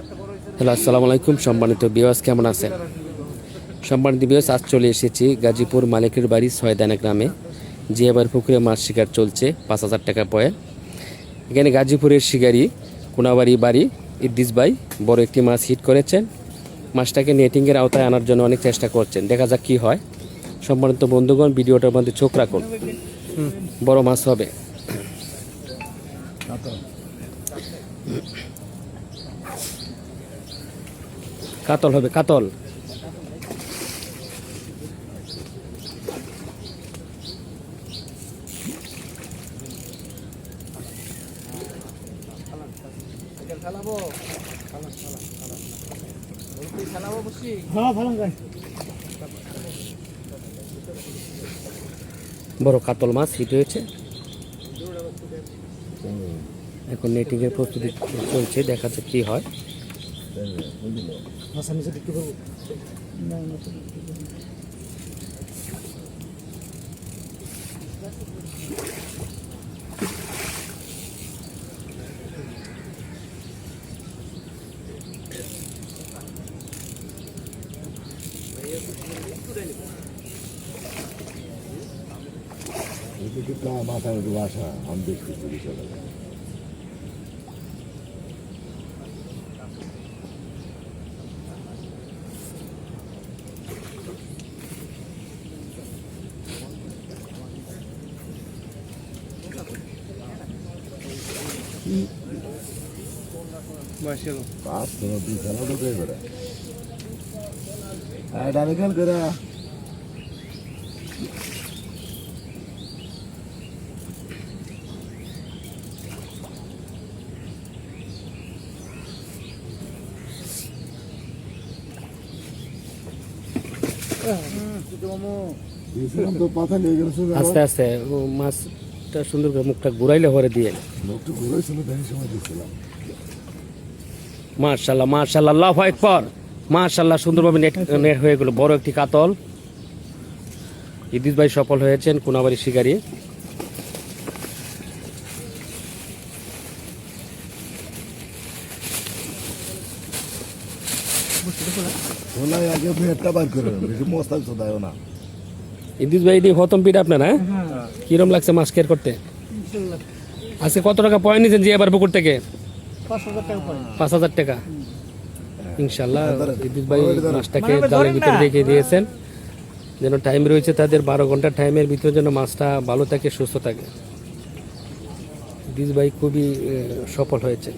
Hello, আসসালামু আলাইকুম। সম্মানিত ভিউয়ার্স, কেমন আছেন? সম্মানিত ভিউয়ার্স, আজ চলে এসেছি গাজীপুর মালিকের বাড়ি ছয়দানা গ্রামে। জিয়াবার পুকুরে মাছ শিকার চলছে 5,000 টাকা পয়েন্ট। এখানে গাজীপুরের শিকারী কোনাবাড়ি বাড়ি ইদ্দিস ভাই বড় একটি মাছ হিট করেছেন। মাছটাকে নেটিংয়ের আওতায় আনার জন্য অনেক চেষ্টা করছেন, দেখা যাক কি হয়। সম্মানিত বন্ধুগণ, ভিডিওটার মধ্যে চোখ রাখুন, বড় মাছ হবে। কাতল হবে, কাতল। বড় কাতল মাছ হিট হয়েছে। এখন নেটিং এর প্রস্তুতি চলছে, দেখা যাক কি হয়। कितना माथा में दुआशा हम देखते पूरी चला जाए। पास तो भी चला तो गए बड़ा डाले कल करा তো পাতা নিয়ে গেল আস্তে আস্তে মাছটা সুন্দর করে মুখটা ঘুরাইলে ভরে দিয়ে মুখটা ঘুরাইছিল দেখে সময় দিচ্ছিলাম। মাশাআল্লাহ মাশাআল্লাহ, আল্লাহু আকবার। মাশাআল্লাহ, সুন্দরভাবে নেট হয়ে গেল। বড় একটি কাতল। ইদ্দিস ভাই সফল হয়েছেন, কোনাবাড়ি শিকারী। খোলাই আগে ফেরটা বার করে বেশি মস্ত দাও না। ইদ্দিস ভাই, এটি প্রথম পিঠ আপনার? হ্যাঁ, কিরম লাগছে মাছ কেয়ার করতে? আজকে কত টাকা পয়েন্ট নিয়েছেন জিয়াবার পুকুর থেকে? 5,000 টাকা। ইনশাল্লাহ ইদ্দিস ভাই মাছটাকে জালের ভিতরে রেখে দিয়েছেন, যেন টাইম রয়েছে তাদের 12 ঘন্টা টাইমের ভিতরে যেন মাছটা ভালো থাকে, সুস্থ থাকে। ইদ্দিস ভাই খুবই সফল হয়েছে।